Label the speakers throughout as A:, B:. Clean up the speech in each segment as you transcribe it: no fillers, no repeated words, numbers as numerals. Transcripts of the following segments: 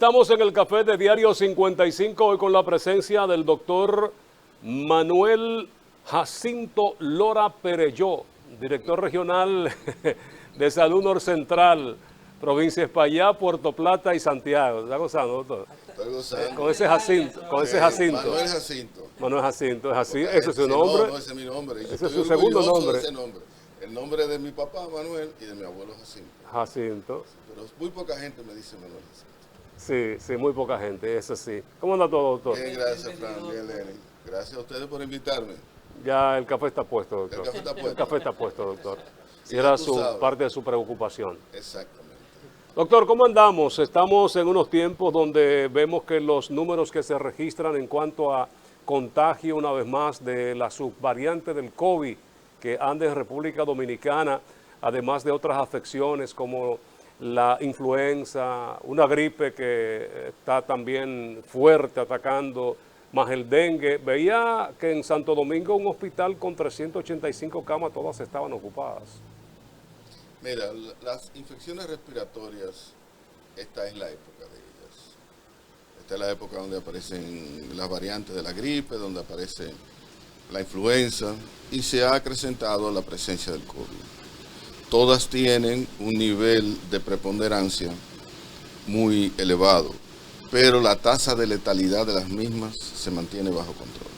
A: Estamos en el café de Diario 55, hoy con la presencia del doctor Manuel Jacinto Lora Perelló, director regional de Salud Norcentral, provincia de Espaillá, Puerto Plata y Santiago. ¿Está gozando, doctor?
B: Estoy gozando.
A: Con ese Jacinto,
B: Manuel Jacinto.
A: Manuel Jacinto, es así,
B: Porque
A: ese es su nombre.
B: No, ese es mi nombre.
A: Ese es su segundo nombre.
B: Ese nombre. El nombre de mi papá, Manuel, y de mi abuelo Jacinto.
A: Jacinto.
B: Pero muy poca gente me dice Manuel Jacinto.
A: Sí, muy poca gente, eso sí. ¿Cómo anda todo, doctor?
B: Bien, gracias, Fran. Bien, Lenny. Gracias a ustedes por invitarme.
A: Ya el café está puesto, doctor.
B: El café está puesto.
A: El café está puesto, doctor. Si
B: Ya
A: era
B: tú sabes.
A: parte de su preocupación.
B: Exactamente.
A: Doctor, ¿cómo andamos? Estamos en unos tiempos donde vemos que los números que se registran en cuanto a contagio, una vez más, de la subvariante del COVID que anda en República Dominicana, además de otras afecciones como la influenza, una gripe que está también fuerte atacando, más el dengue. Veía que en Santo Domingo un hospital con 385 camas, todas estaban ocupadas.
B: Mira, las infecciones respiratorias, esta es la época de ellas. Esta es la época donde aparecen las variantes de la gripe, donde aparece la influenza y se ha acrecentado la presencia del COVID. Todas tienen un nivel de preponderancia muy elevado, pero la tasa de letalidad de las mismas se mantiene bajo control.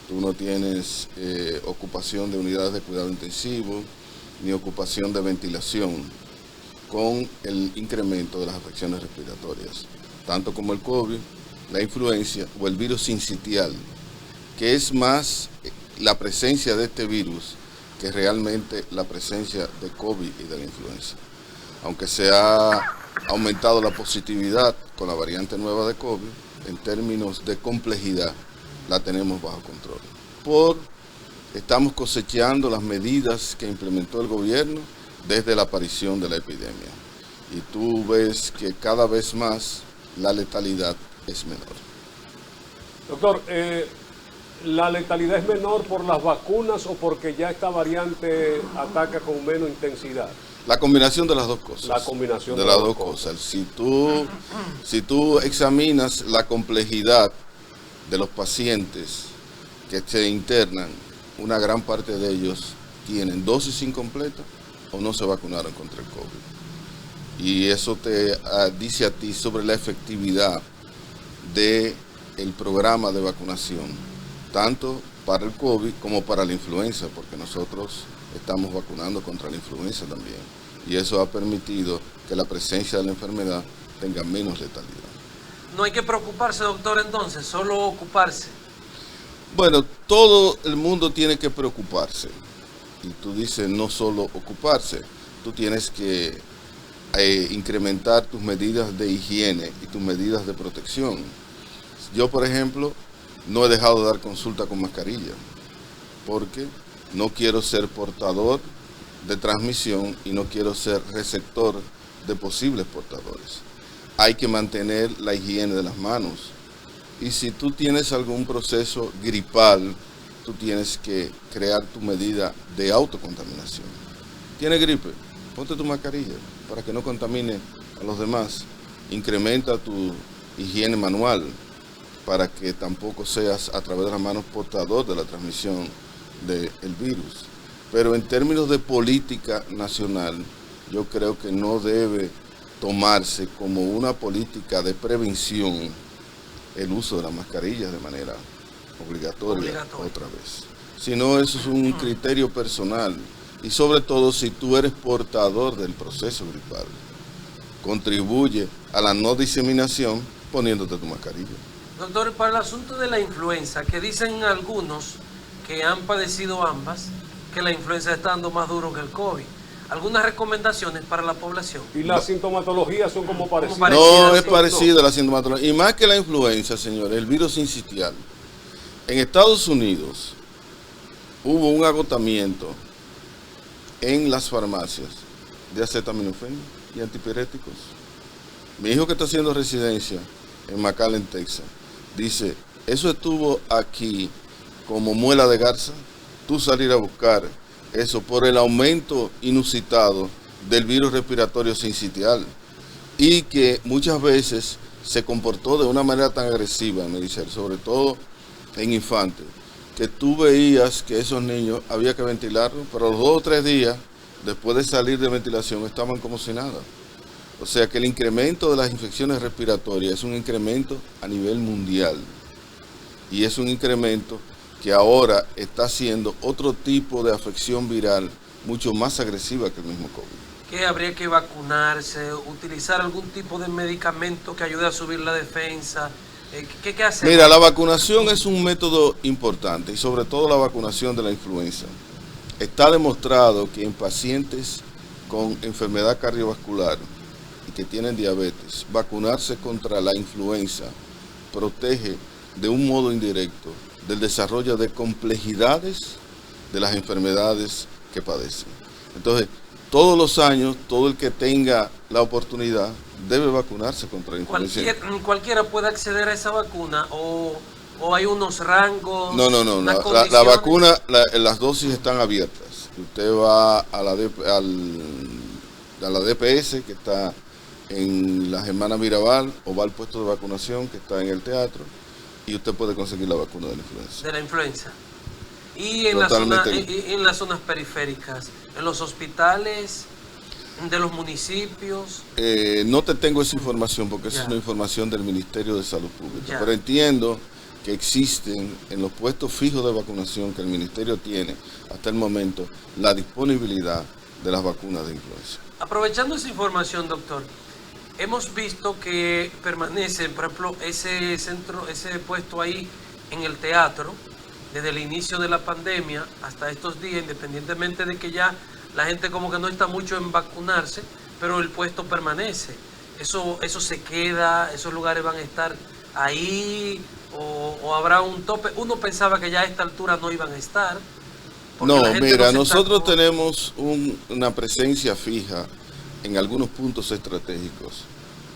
B: Tú no tienes ocupación de unidades de cuidado intensivo, ni ocupación de ventilación, con el incremento de las afecciones respiratorias, tanto como el COVID, la influenza o el virus sincitial, que es más la presencia de este virus que realmente la presencia de COVID y de la influenza. Aunque se ha aumentado la positividad con la variante nueva de COVID, en términos de complejidad la tenemos bajo control. Estamos cosechando las medidas que implementó el gobierno desde la aparición de la epidemia. Y tú ves que cada vez más la letalidad es menor.
A: Doctor, ¿la letalidad es menor por las vacunas o porque ya esta variante ataca con menos intensidad?
B: La combinación de las dos cosas.
A: La combinación
B: de las dos cosas. Si tú examinas la complejidad de los pacientes que se internan, una gran parte de ellos tienen dosis incompleta o no se vacunaron contra el COVID. Y eso te dice a ti sobre la efectividad del programa de vacunación, tanto para el COVID como para la influenza, porque nosotros estamos vacunando contra la influenza también. Y eso ha permitido que la presencia de la enfermedad tenga menos letalidad.
C: No hay que preocuparse, doctor, entonces, solo ocuparse.
B: Bueno, todo el mundo tiene que preocuparse. Y tú dices no solo ocuparse, tú tienes que incrementar tus medidas de higiene y tus medidas de protección. Yo, por ejemplo, no he dejado de dar consulta con mascarilla porque no quiero ser portador de transmisión y no quiero ser receptor de posibles portadores. Hay que mantener la higiene de las manos. Y si tú tienes algún proceso gripal, tú tienes que crear tu medida de autocontaminación. ¿Tienes gripe? Ponte tu mascarilla para que no contamine a los demás. Incrementa tu higiene manual para que tampoco seas a través de las manos portador de la transmisión del virus. Pero en términos de política nacional, yo creo que no debe tomarse como una política de prevención el uso de las mascarillas de manera obligatoria otra vez. Si no, eso es un criterio personal y sobre todo si tú eres portador del proceso gripal, contribuye a la no diseminación poniéndote tu mascarilla.
C: Doctor, para el asunto de la influenza, que dicen algunos que han padecido ambas, que la influenza está dando más duro que el COVID. ¿Algunas recomendaciones para la población?
A: ¿Y las sintomatologías son como parecidas?
B: No, es parecida a la sintomatología. Y más que la influenza, señores, el virus sincitial. En Estados Unidos hubo un agotamiento en las farmacias de acetaminofén y antipiréticos. Mi hijo que está haciendo residencia en McAllen, Texas, dice, eso estuvo aquí como muela de garza, tú salir a buscar eso por el aumento inusitado del virus respiratorio sincitial y que muchas veces se comportó de una manera tan agresiva, Michelle, sobre todo en infantes, que tú veías que esos niños había que ventilarlos, pero los 2 o 3 días, después de salir de ventilación, estaban como si nada. O sea que el incremento de las infecciones respiratorias es un incremento a nivel mundial. Y es un incremento que ahora está haciendo otro tipo de afección viral mucho más agresiva que el mismo COVID.
C: ¿Que habría que vacunarse, utilizar algún tipo de medicamento que ayude a subir la defensa? ¿Qué hacer?
B: Mira, la vacunación es un método importante y sobre todo la vacunación de la influenza. Está demostrado que en pacientes con enfermedad cardiovascular y que tienen diabetes, vacunarse contra la influenza protege de un modo indirecto del desarrollo de complejidades de las enfermedades que padecen. Entonces, todos los años, todo el que tenga la oportunidad debe vacunarse contra la influenza.
C: ¿Cualquiera puede acceder a esa vacuna o hay unos rangos?
B: No. La vacuna, las dosis están abiertas. Usted va a la DPS, que está en las Hermanas Mirabal, o va al puesto de vacunación, que está en el teatro, y usted puede conseguir la vacuna de la influenza.
C: De la influenza. Y en las zonas periféricas, en los hospitales de los municipios.
B: No te tengo esa información porque esa es una información del Ministerio de Salud Pública.
C: Ya.
B: Pero entiendo que existen en los puestos fijos de vacunación que el Ministerio tiene hasta el momento la disponibilidad de las vacunas de influenza.
C: Aprovechando esa información, doctor, hemos visto que permanece, por ejemplo, ese puesto ahí en el teatro, desde el inicio de la pandemia hasta estos días, independientemente de que ya la gente como que no está mucho en vacunarse, pero el puesto permanece. Eso se queda, esos lugares van a estar ahí, o habrá un tope. Uno pensaba que ya a esta altura no iban a estar.
B: No, mira, nosotros tenemos una presencia fija en algunos puntos estratégicos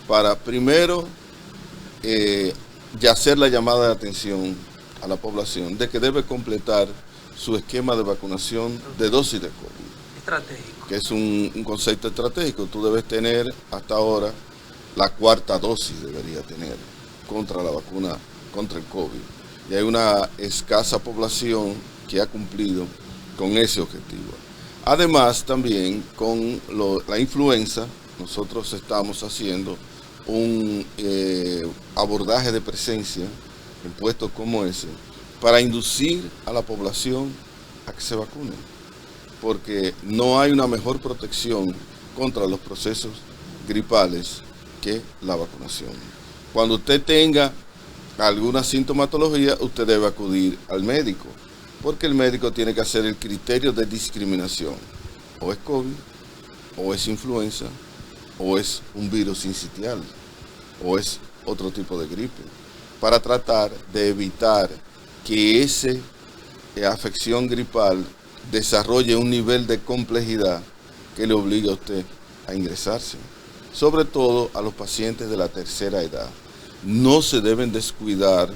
B: para primero ya hacer la llamada de atención a la población de que debe completar su esquema de vacunación de dosis de COVID.
C: Estratégico.
B: Que es un concepto estratégico. Tú debes tener hasta ahora la 4ª dosis, debería tener, contra la vacuna contra el COVID. Y hay una escasa población que ha cumplido con ese objetivo. Además, también con la influenza, nosotros estamos haciendo un abordaje de presencia en puestos como ese para inducir a la población a que se vacune, porque no hay una mejor protección contra los procesos gripales que la vacunación. Cuando usted tenga alguna sintomatología, usted debe acudir al médico, porque el médico tiene que hacer el criterio de discriminación. O es COVID, o es influenza, o es un virus sincitial, o es otro tipo de gripe, para tratar de evitar que esa afección gripal desarrolle un nivel de complejidad que le obligue a usted a ingresarse, sobre todo a los pacientes de la tercera edad. No se deben descuidar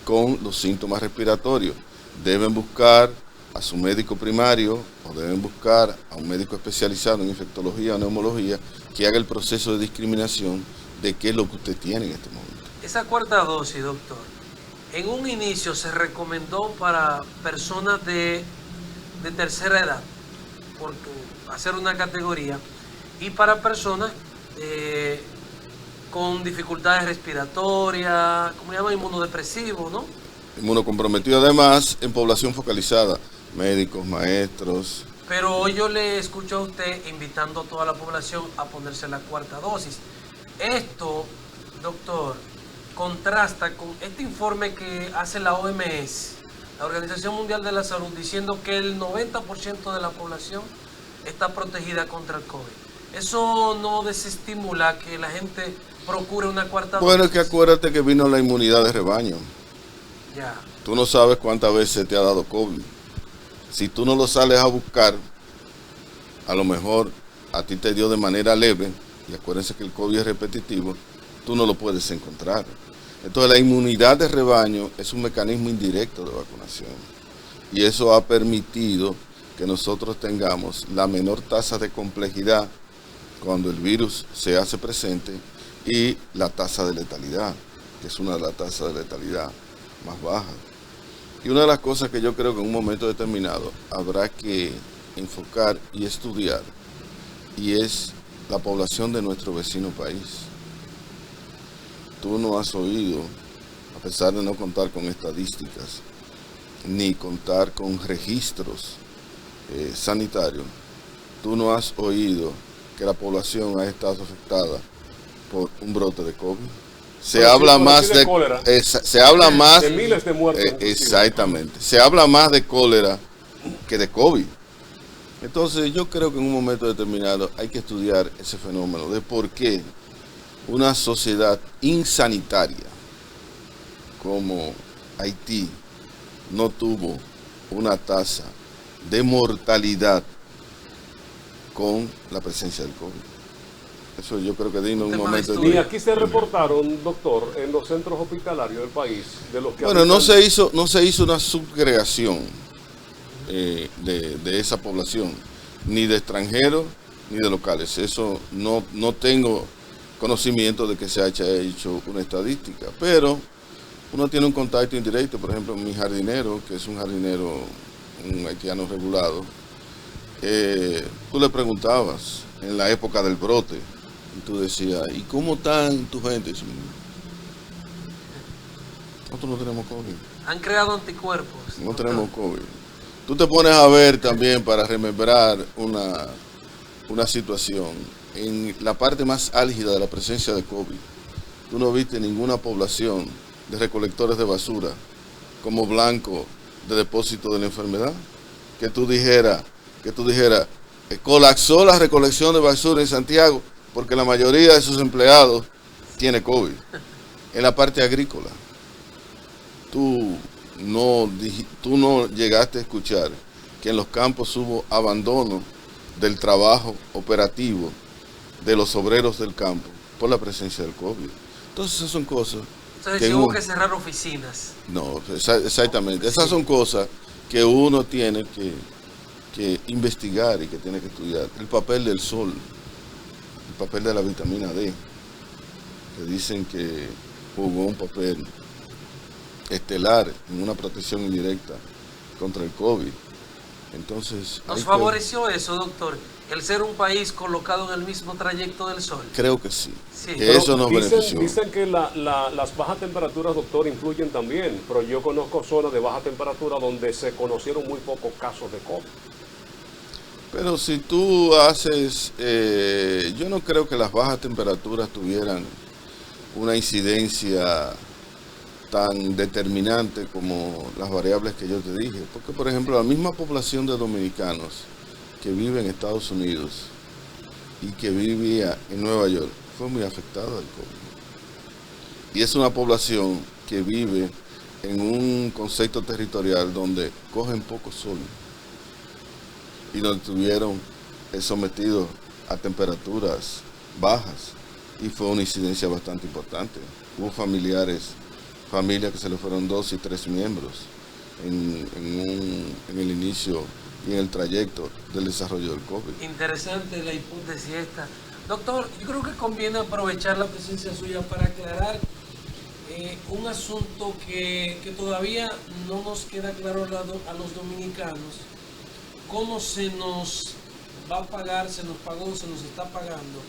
B: con los síntomas respiratorios. Deben buscar a su médico primario o deben buscar a un médico especializado en infectología o neumología que haga el proceso de discriminación de qué es lo que usted tiene en este momento.
C: Esa 4ª dosis, doctor, en un inicio se recomendó para personas de tercera edad, por hacer una categoría, y para personas con dificultades respiratorias, como llaman, inmunodepresivos, ¿no?
B: Inmunocomprometido, además, en población focalizada, médicos, maestros.
C: Pero hoy yo le escucho a usted invitando a toda la población a ponerse la 4ª dosis. Esto, doctor, contrasta con este informe que hace la OMS, la Organización Mundial de la Salud, diciendo que el 90% de la población está protegida contra el COVID. ¿Eso no desestimula que la gente procure una 4ª dosis?
B: Bueno, es que acuérdate que vino la inmunidad de rebaño.
C: Ya.
B: Tú no sabes cuántas veces te ha dado COVID. Si tú no lo sales a buscar, a lo mejor a ti te dio de manera leve, y acuérdense que el COVID es repetitivo, tú no lo puedes encontrar. Entonces la inmunidad de rebaño es un mecanismo indirecto de vacunación. Y eso ha permitido que nosotros tengamos la menor tasa de complejidad cuando el virus se hace presente y la tasa de letalidad, que es una de las tasas de letalidad más bajas. Y una de las cosas que yo creo que en un momento determinado habrá que enfocar y estudiar, y es la población de nuestro vecino país. Tú no has oído, a pesar de no contar con estadísticas, ni contar con registros sanitarios, tú no has oído que la población ha estado afectada por un brote de COVID. Se habla más de cólera. Se habla más
A: de miles de muertos.
B: Exactamente. Se habla más de cólera que de COVID. Entonces yo creo que en un momento determinado hay que estudiar ese fenómeno de por qué una sociedad insanitaria como Haití no tuvo una tasa de mortalidad con la presencia del COVID. Eso yo creo que dime un momento.
A: Y aquí se reportaron, doctor, en los centros hospitalarios del país, de los que
B: bueno, no se hizo una subgregación de esa población, ni de extranjeros ni de locales. Eso no tengo conocimiento de que se haya hecho una estadística, pero uno tiene un contacto indirecto. Por ejemplo, mi jardinero, que es un jardinero, un haitiano regulado, tú le preguntabas en la época del brote, y tú decías, ¿y cómo están tu gente? Nosotros no tenemos COVID.
C: Han creado anticuerpos.
B: No tenemos COVID. Tú te pones a ver también, para remembrar una situación, en la parte más álgida de la presencia de COVID, tú no viste ninguna población de recolectores de basura como blanco de depósito de la enfermedad. Que tú dijeras, colapsó la recolección de basura en Santiago porque la mayoría de sus empleados tiene COVID. En la parte agrícola, tú no llegaste a escuchar que en los campos hubo abandono del trabajo operativo de los obreros del campo por la presencia del COVID. Entonces esas son cosas.
C: Entonces hubo que cerrar oficinas.
B: No, exactamente. Esas son cosas que uno tiene que investigar y que tiene que estudiar. El papel del sol, el papel de la vitamina D, que dicen que jugó un papel estelar en una protección indirecta contra el COVID. Entonces,
C: ¿nos favoreció eso, doctor? El ser un país colocado en el mismo trayecto del sol.
B: Creo que sí.
C: Que
B: eso nos benefició.
A: Dicen que las bajas temperaturas, doctor, influyen también, pero yo conozco zonas de baja temperatura donde se conocieron muy pocos casos de COVID.
B: Pero si tú haces, yo no creo que las bajas temperaturas tuvieran una incidencia tan determinante como las variables que yo te dije, porque por ejemplo la misma población de dominicanos que vive en Estados Unidos y que vivía en Nueva York fue muy afectada del COVID. Y es una población que vive en un concepto territorial donde cogen poco sol y donde estuvieron sometidos a temperaturas bajas, y fue una incidencia bastante importante. Hubo familias que se le fueron 2 y 3 miembros en el inicio y en el trayecto del desarrollo del COVID.
C: Interesante la hipótesis esta. Doctor, yo creo que conviene aprovechar la presencia suya para aclarar un asunto que todavía no nos queda claro a los dominicanos. ¿Cómo se nos va a pagar, se nos pagó, se nos está pagando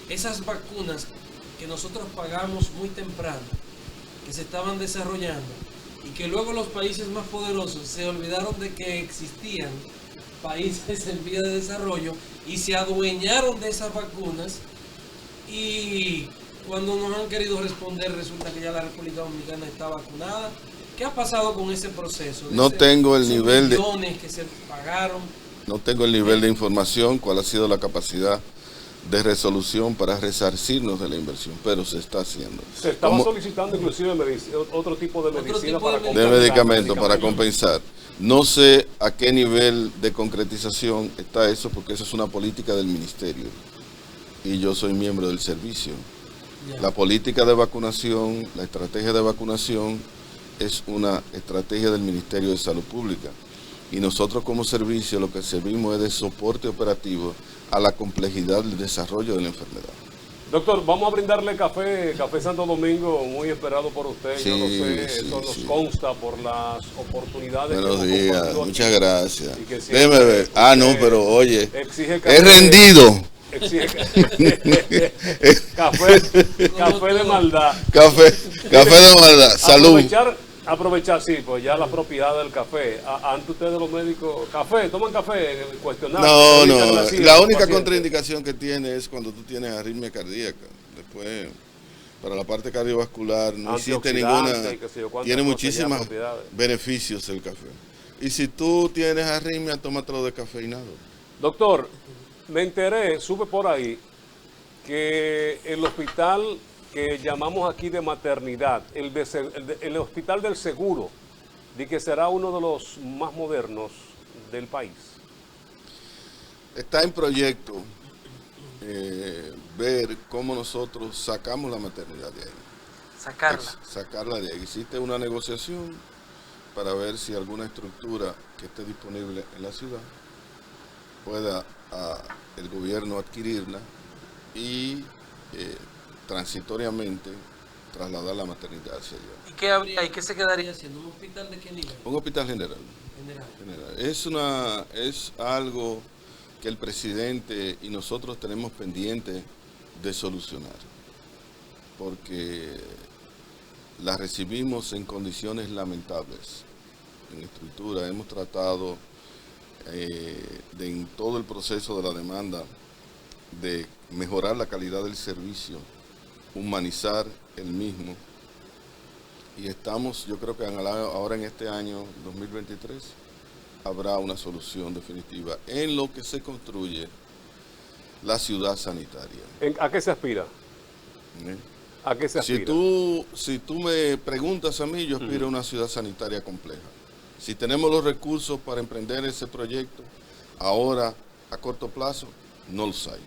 C: esas vacunas que nosotros pagamos muy temprano, que se estaban desarrollando y que luego los países más poderosos se olvidaron de que existían países en vía de desarrollo y se adueñaron de esas vacunas, y cuando nos han querido responder resulta que ya la República Dominicana está vacunada? ¿Qué ha pasado con ese proceso?
B: No tengo el nivel de
C: millones que se pagaron.
B: No tengo el nivel de información, cuál ha sido la capacidad de resolución para resarcirnos de la inversión, pero se está haciendo.
A: Se estaba solicitando inclusive otro tipo de medicina
B: de medicamento para compensar. No sé a qué nivel de concretización está eso, porque eso es una política del ministerio y yo soy miembro del servicio. La política de vacunación, la estrategia de vacunación es una estrategia del Ministerio de Salud Pública, y nosotros como servicio lo que servimos es de soporte operativo a la complejidad del desarrollo de la enfermedad.
A: Doctor, vamos a brindarle café Santo Domingo, muy esperado por usted.
B: Sí,
A: Yo lo sé,
B: sí,
A: eso nos
B: sí.
A: consta por las oportunidades
B: Buenos
A: que hemos
B: días,
A: compartido
B: muchas
A: aquí.
B: gracias.
A: Y que
B: Déjeme
A: siempre
B: ver. Ah, no,
A: usted
B: pero oye,
A: exige
B: es rendido.
A: Exige café de maldad.
B: Café de maldad. Salud.
A: Aprovechar, sí, pues ya la propiedad del café. Antes ustedes los médicos, toman café, cuestionar.
B: No,
A: dedican
B: no.
A: la silla
B: La
A: a los
B: única
A: pacientes.
B: contraindicación que tiene es cuando tú tienes arritmia cardíaca. Después, para la parte cardiovascular, no existe ninguna.
A: Antioxidante y qué sé yo cuántas
B: Tiene
A: cosas ya,
B: muchísimos
A: propiedades.
B: beneficios el café. Y si tú tienes arritmia, tómatelo descafeinado.
A: Doctor, me enteré, supe por ahí, que el hospital que llamamos aquí de maternidad, el hospital del seguro, de que será uno de los más modernos del país.
B: Está en proyecto ver cómo nosotros sacamos la maternidad de ahí. Sacarla de ahí. Existe una negociación para ver si alguna estructura que esté disponible en la ciudad pueda el gobierno adquirirla y transitoriamente trasladar la maternidad hacia allá.
C: ¿Y qué habría y qué se quedaría haciendo? ¿Un hospital de qué nivel?
B: Un hospital general.
C: General.
B: Es algo que el presidente y nosotros tenemos pendiente de solucionar, porque la recibimos en condiciones lamentables en estructura. Hemos tratado en todo el proceso de la demanda de mejorar la calidad del servicio, humanizar el mismo, y estamos, yo creo que ahora en este año 2023 habrá una solución definitiva en lo que se construye la ciudad sanitaria.
A: ¿A qué se aspira?
B: ¿Eh?
A: ¿A qué se aspira?
B: Si tú me preguntas a mí, yo aspiro a una ciudad sanitaria compleja. Si tenemos los recursos para emprender ese proyecto, ahora a corto plazo, no los hay.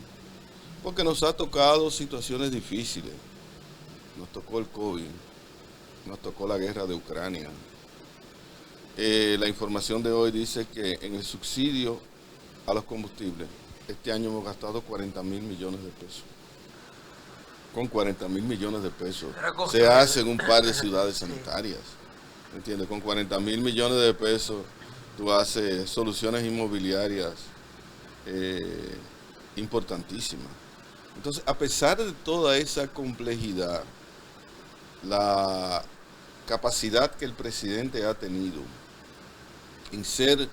B: Porque nos ha tocado situaciones difíciles. Nos tocó el COVID, nos tocó la guerra de Ucrania. La información de hoy dice que en el subsidio a los combustibles, este año hemos gastado 40.000 millones de pesos. Con 40.000 millones de pesos se hacen un par de ciudades sanitarias. ¿Me entiendes? Con 40.000 millones de pesos tú haces soluciones inmobiliarias importantísimas. Entonces, a pesar de toda esa complejidad, la capacidad que el presidente ha tenido en ser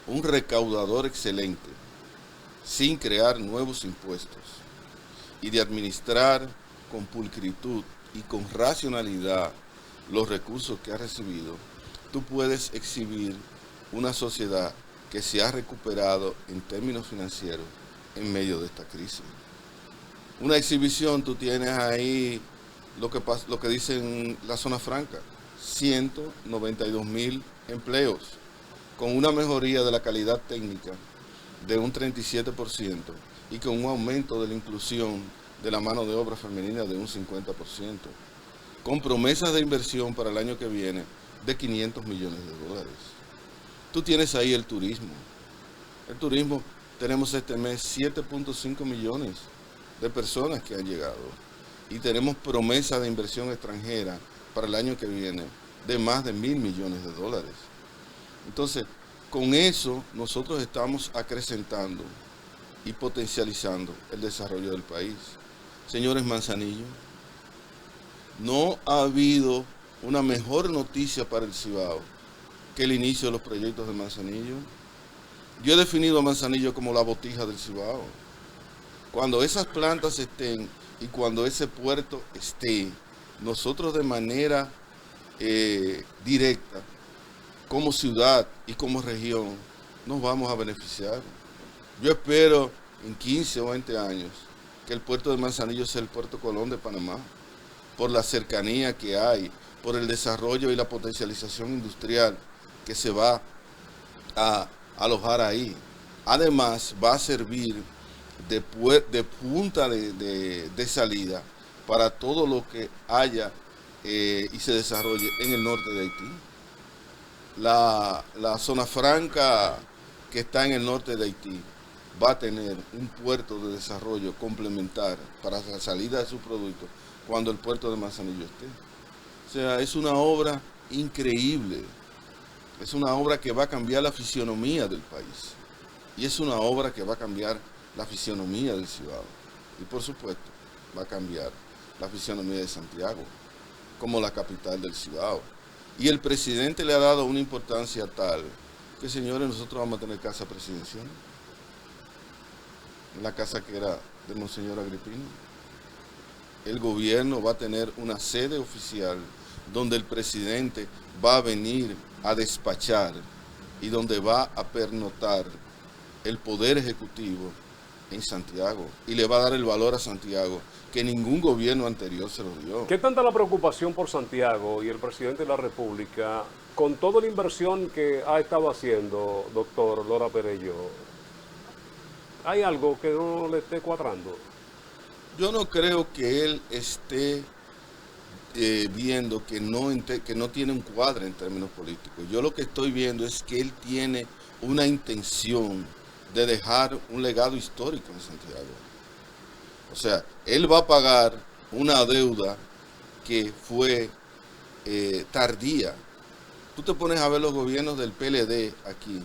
B: un recaudador excelente, sin crear nuevos impuestos, y de administrar con pulcritud y con racionalidad los recursos que ha recibido, tú puedes exhibir una sociedad que se ha recuperado en términos financieros en medio de esta crisis. Una exhibición, tú tienes ahí lo que dicen la zona franca, 192.000 empleos, con una mejoría de la calidad técnica de un 37% y con un aumento de la inclusión de la mano de obra femenina de un 50%, con promesas de inversión para el año que viene de 500 millones de dólares. Tú tienes ahí el turismo. El turismo, tenemos este mes 7.5 millones de personas que han llegado y tenemos promesas de inversión extranjera para el año que viene de más de 1.000 millones de dólares. Entonces, con eso nosotros estamos acrecentando y potencializando el desarrollo del país. Señores Manzanillo, no ha habido una mejor noticia para el Cibao que el inicio de los proyectos de Manzanillo. Yo he definido a Manzanillo como la botija del Cibao. Cuando esas plantas estén y cuando ese puerto esté, nosotros de manera directa, como ciudad y como región, nos vamos a beneficiar. Yo espero en 15 o 20 años que el puerto de Manzanillo sea el puerto Colón de Panamá, por la cercanía que hay, por el desarrollo y la potencialización industrial que se va a alojar ahí. Además, va a servir de punta de salida para todo lo que haya y se desarrolle en el norte de Haití. La zona franca que está en el norte de Haití va a tener un puerto de desarrollo complementar para la salida de sus productos cuando el puerto de Manzanillo esté. O sea, es una obra increíble, es una obra que va a cambiar la fisionomía del país y es una obra que va a cambiar la fisionomía del Cibao y por supuesto va a cambiar la fisionomía de Santiago como la capital del Cibao. Y el presidente le ha dado una importancia tal que, señores, nosotros vamos a tener casa presidencial, la casa que era de Monseñor Agripino. El gobierno va a tener una sede oficial donde el presidente va a venir a despachar y donde va a pernotar el poder ejecutivo en Santiago y le va a dar el valor a Santiago que ningún gobierno anterior se lo dio.
A: ¿Qué tanta la preocupación por Santiago y el presidente de la República con toda la inversión que ha estado haciendo, doctor Lora Perello? ¿Hay algo que no le esté cuadrando?
B: Yo no creo que él esté viendo que no tiene un cuadro en términos políticos. Yo lo que estoy viendo es que él tiene una intención de dejar un legado histórico en Santiago. O sea, él va a pagar una deuda que fue tardía. Tú te pones a ver los gobiernos del PLD aquí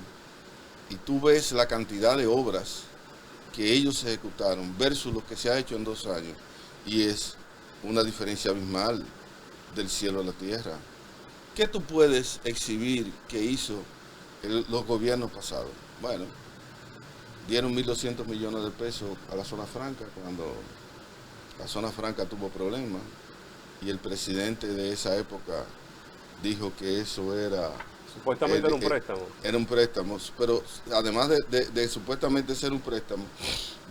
B: y tú ves la cantidad de obras que ellos ejecutaron versus lo que se ha hecho en 2 años y es una diferencia abismal del cielo a la tierra. ¿Qué tú puedes exhibir que hizo los gobiernos pasados? Bueno, dieron 1.200 millones de pesos a la zona franca cuando la zona franca tuvo problemas y el presidente de esa época dijo que eso era...
A: Supuestamente era un préstamo.
B: Era un préstamo, pero además de supuestamente ser un préstamo,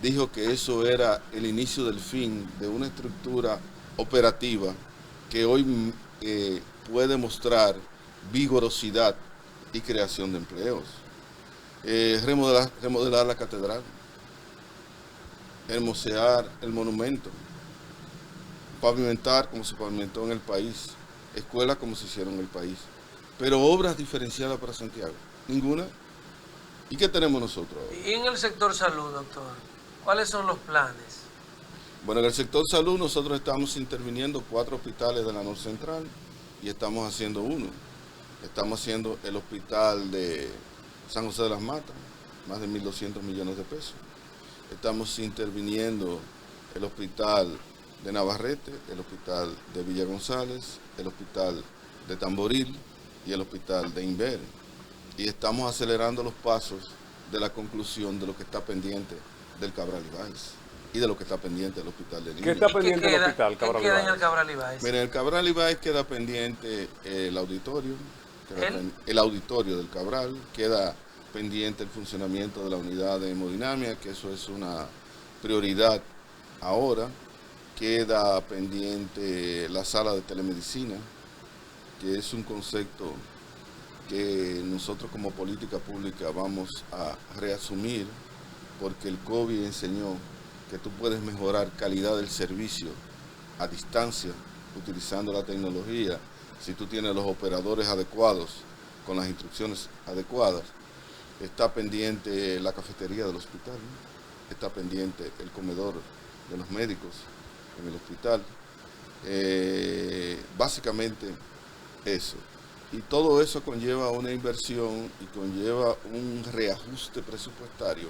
B: dijo que eso era el inicio del fin de una estructura operativa que hoy puede mostrar vigorosidad y creación de empleos. Remodelar la catedral, hermosear el monumento, pavimentar como se pavimentó en el país, escuelas como se hicieron en el país, pero obras diferenciadas para Santiago, ninguna. ¿Y qué tenemos nosotros ahora?
C: Y en el sector salud, doctor, ¿cuáles son los planes?
B: Bueno, en el sector salud nosotros estamos interviniendo 4 hospitales de la Norte Central y estamos haciendo uno. Estamos haciendo el hospital de San José de las Matas, más de 1.200 millones de pesos. Estamos interviniendo el hospital de Navarrete, el hospital de Villa González, el hospital de Tamboril y el hospital de Inver. Y estamos acelerando los pasos de la conclusión de lo que está pendiente del Cabral Ibáez y de lo que está pendiente del hospital de Niños.
A: ¿Qué está pendiente del hospital
C: Cabral Ibáez? ¿Qué queda en el Cabral Ibáez?
B: Mira, en el Cabral Ibáez queda pendiente el auditorio, el auditorio del Cabral, queda pendiente el funcionamiento de la unidad de hemodinamia, que eso es una prioridad ahora. Queda pendiente la sala de telemedicina, que es un concepto que nosotros como política pública vamos a reasumir, porque el COVID enseñó que tú puedes mejorar calidad del servicio a distancia, utilizando la tecnología, si tú tienes los operadores adecuados, con las instrucciones adecuadas. Está pendiente la cafetería del hospital, ¿no? Está pendiente el comedor de los médicos en el hospital. Básicamente eso. Y todo eso conlleva una inversión y conlleva un reajuste presupuestario,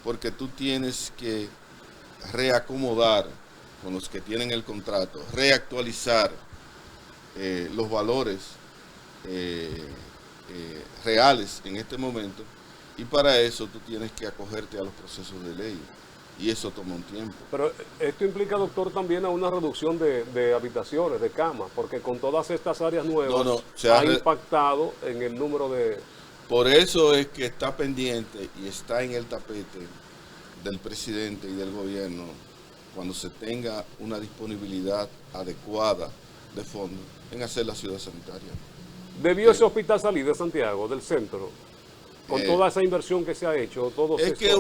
B: porque tú tienes que reacomodar con los que tienen el contrato, reactualizar los valores reales en este momento, y para eso tú tienes que acogerte a los procesos de ley, y eso toma un tiempo.
A: Pero esto implica, doctor, también a una reducción de habitaciones, de camas, porque con todas estas áreas nuevas ha impactado en el número de...
B: Por eso es que está pendiente y está en el tapete del presidente y del gobierno, cuando se tenga una disponibilidad adecuada de fondos, en hacer la ciudad sanitaria.
A: ¿Debió ese hospital salir de Santiago, del centro? Con toda esa inversión que se ha hecho, todos
B: es que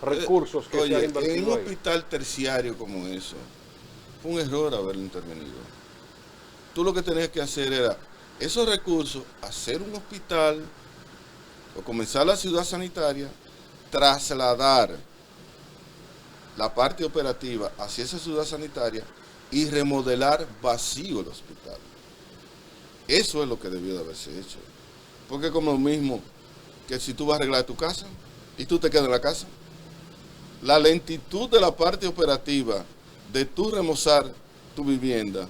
A: recursos que se han invertido
B: en un
A: ahí.
B: Hospital terciario como eso, fue un error haberlo intervenido. Tú lo que tenías que hacer era, esos recursos, hacer un hospital, o comenzar la ciudad sanitaria, trasladar la parte operativa hacia esa ciudad sanitaria y remodelar vacío el hospital. Eso es lo que debió de haberse hecho. Porque es como lo mismo que si tú vas a arreglar tu casa y tú te quedas en la casa. La lentitud de la parte operativa de tú remozar tu vivienda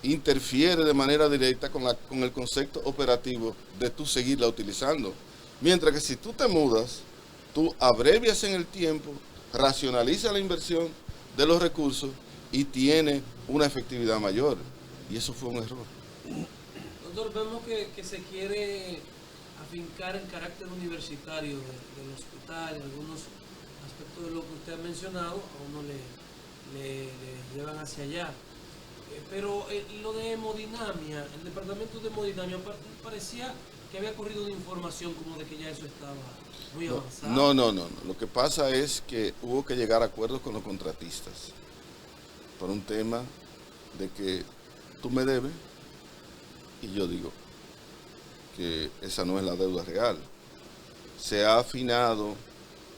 B: interfiere de manera directa con el concepto operativo de tú seguirla utilizando. Mientras que si tú te mudas, tú abrevias en el tiempo, racionalizas la inversión de los recursos y tiene una efectividad mayor. Y eso fue un error.
C: Doctor, vemos que se quiere afincar el carácter universitario del hospital, algunos aspectos de lo que usted ha mencionado, a uno le llevan hacia allá. Pero lo de hemodinamia, el departamento de hemodinamia, parecía que había corrido una información como de que ya eso estaba muy avanzado.
B: No. Lo que pasa es que hubo que llegar a acuerdos con los contratistas por un tema de que tú me debes y yo digo que esa no es la deuda real. Se ha afinado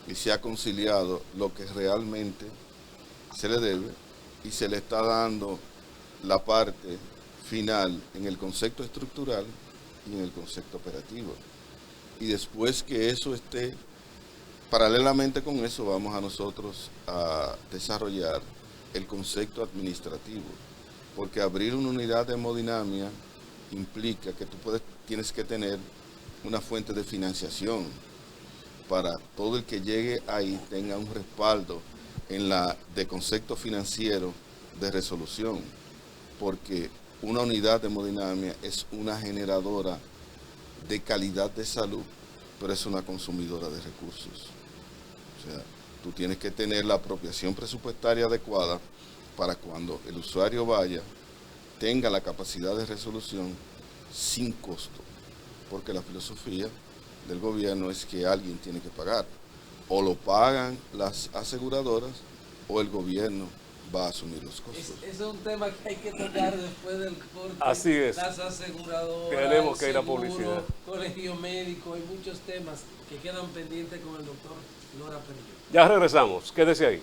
B: y se ha conciliado lo que realmente se le debe y se le está dando la parte final en el concepto estructural y en el concepto operativo. Y después que eso esté, paralelamente con eso vamos a nosotros a desarrollar el concepto administrativo, porque abrir una unidad de hemodinamia implica que tú tienes que tener una fuente de financiación para todo el que llegue ahí tenga un respaldo de concepto financiero de resolución, porque una unidad de hemodinamia es una generadora de calidad de salud, pero es una consumidora de recursos. O sea, tú tienes que tener la apropiación presupuestaria adecuada para cuando el usuario vaya, tenga la capacidad de resolución sin costo, porque la filosofía del gobierno es que alguien tiene que pagar. O lo pagan las aseguradoras o el gobierno va a asumir los costos.
C: Es un tema que hay que tocar después del corte.
A: Así es.
C: Las aseguradoras,
A: tenemos que ir a
C: seguro,
A: publicidad.
C: colegio médico, hay muchos temas que quedan pendientes con el doctor Lora Perelló.
A: Ya regresamos, quédese ahí.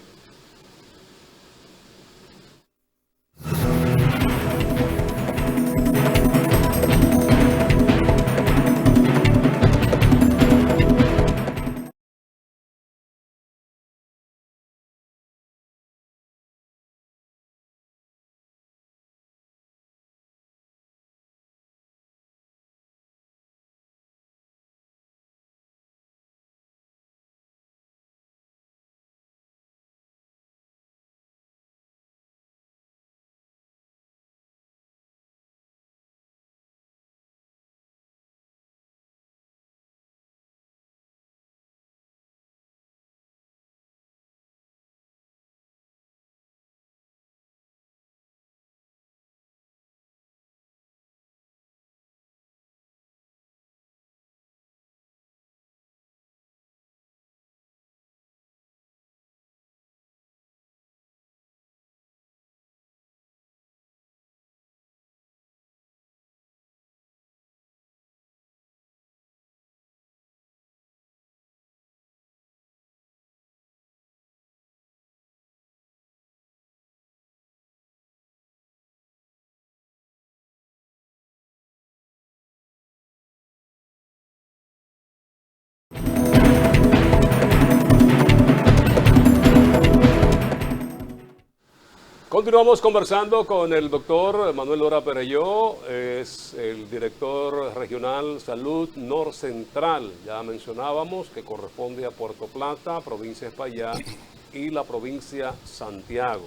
A: Continuamos conversando con el doctor Manuel Lora Perelló, es el director regional Salud Norcentral. Ya mencionábamos que corresponde a Puerto Plata, provincia de Espaillá y la provincia Santiago.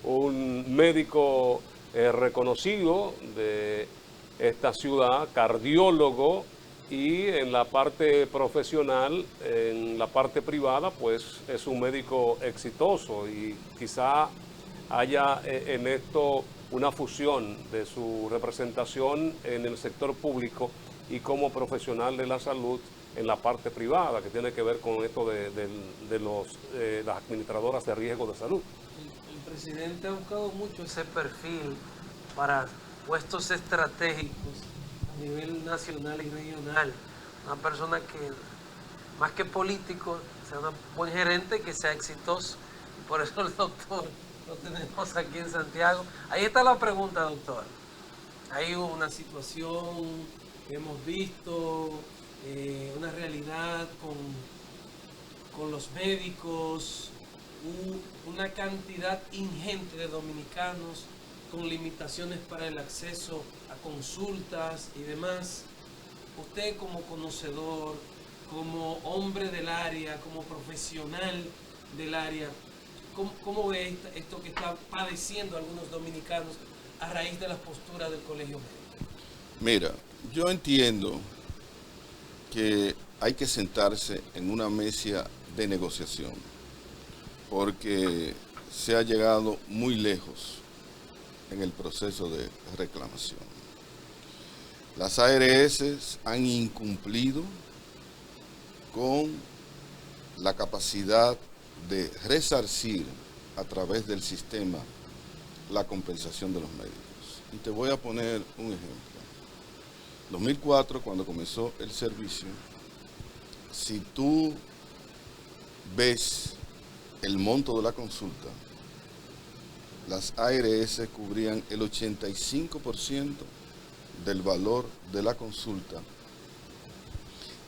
A: Un médico reconocido de esta ciudad, cardiólogo, y en la parte profesional, en la parte privada, pues es un médico exitoso y quizá haya en esto una fusión de su representación en el sector público y como profesional de la salud en la parte privada, que tiene que ver con esto de las administradoras de riesgo de salud.
C: El presidente ha buscado mucho ese perfil para puestos estratégicos a nivel nacional y regional. Una persona que más que político, sea un buen gerente, que sea exitoso. Por eso el doctor lo tenemos aquí en Santiago. Ahí está la pregunta, doctor. Hay una situación que hemos visto, una realidad con los médicos, una cantidad ingente de dominicanos con limitaciones para el acceso a consultas y demás. Usted como conocedor, como hombre del área, como profesional del área, ¿cómo ve esto que está padeciendo algunos dominicanos a raíz de las posturas del Colegio Médico?
B: Mira, yo entiendo que hay que sentarse en una mesa de negociación, porque se ha llegado muy lejos en el proceso de reclamación. Las ARS han incumplido con la capacidad de resarcir a través del sistema la compensación de los médicos. Y te voy a poner un ejemplo. En 2004, cuando comenzó el servicio, si tú ves el monto de la consulta, las ARS cubrían el 85% del valor de la consulta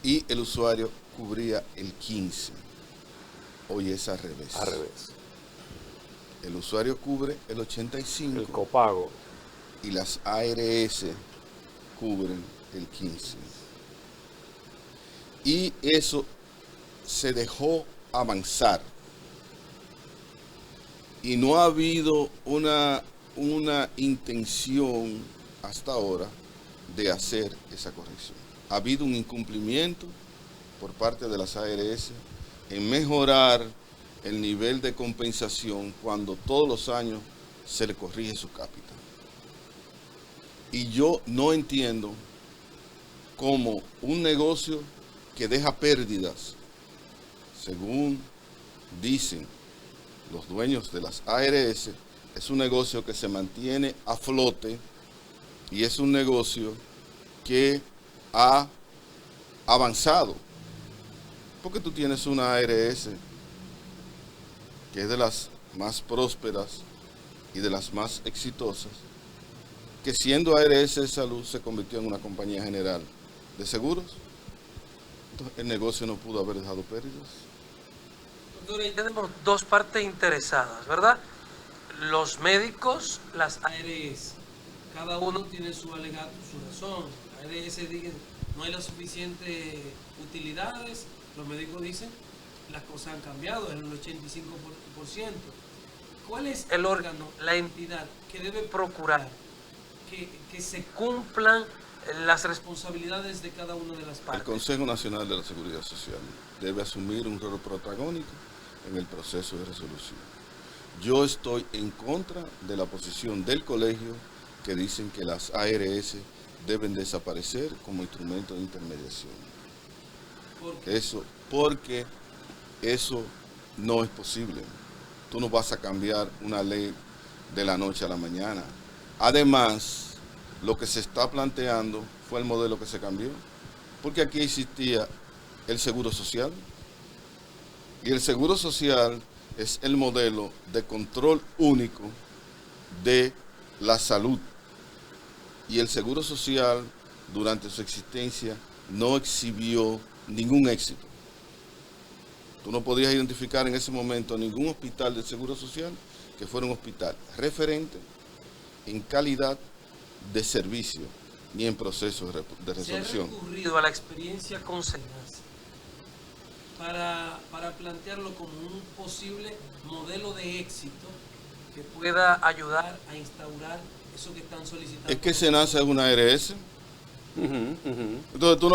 B: y el usuario cubría el 15%. Hoy es al revés.
A: Al revés.
B: El usuario cubre el 85%.
A: El copago.
B: Y las ARS cubren el 15%. Y eso se dejó avanzar. Y no ha habido una intención hasta ahora de hacer esa corrección. Ha habido un incumplimiento por parte de las ARS en mejorar el nivel de compensación cuando todos los años se le corrige su cápita. Y yo no entiendo cómo un negocio que deja pérdidas, según dicen los dueños de las ARS, es un negocio que se mantiene a flote y es un negocio que ha avanzado. Porque tú tienes una ARS que es de las más prósperas y de las más exitosas, que siendo ARS de salud se convirtió en una compañía general de seguros. Entonces, el negocio no pudo haber dejado pérdidas.
C: Doctor, ahí tenemos dos partes interesadas, ¿verdad? Los médicos, las ARS. Cada uno tiene su alegato, su razón. La ARS dice no hay las suficientes utilidades. Los médicos dicen las cosas han cambiado en el 85%. ¿Cuál es el órgano, la entidad que debe procurar que se cumplan las responsabilidades de cada una de las partes?
B: El Consejo Nacional de la Seguridad Social debe asumir un rol protagónico en el proceso de resolución. Yo estoy en contra de la posición del colegio que dicen que las ARS deben desaparecer como instrumento de intermediación. Porque eso no es posible. Tú no vas a cambiar una ley de la noche a la mañana. Además, lo que se está planteando fue el modelo que se cambió, porque aquí existía el seguro social, y el seguro social es el modelo de control único de la salud, y el seguro social durante su existencia no exhibió ningún éxito. Tú no podías identificar en ese momento ningún hospital de seguro social que fuera un hospital referente en calidad de servicio ni en proceso de resolución.
C: ¿Se ha recurrido a la experiencia con SENASA para plantearlo como un posible modelo de éxito que pueda ayudar a instaurar eso que están solicitando?
B: Es que SENASA es una ARS. Entonces tú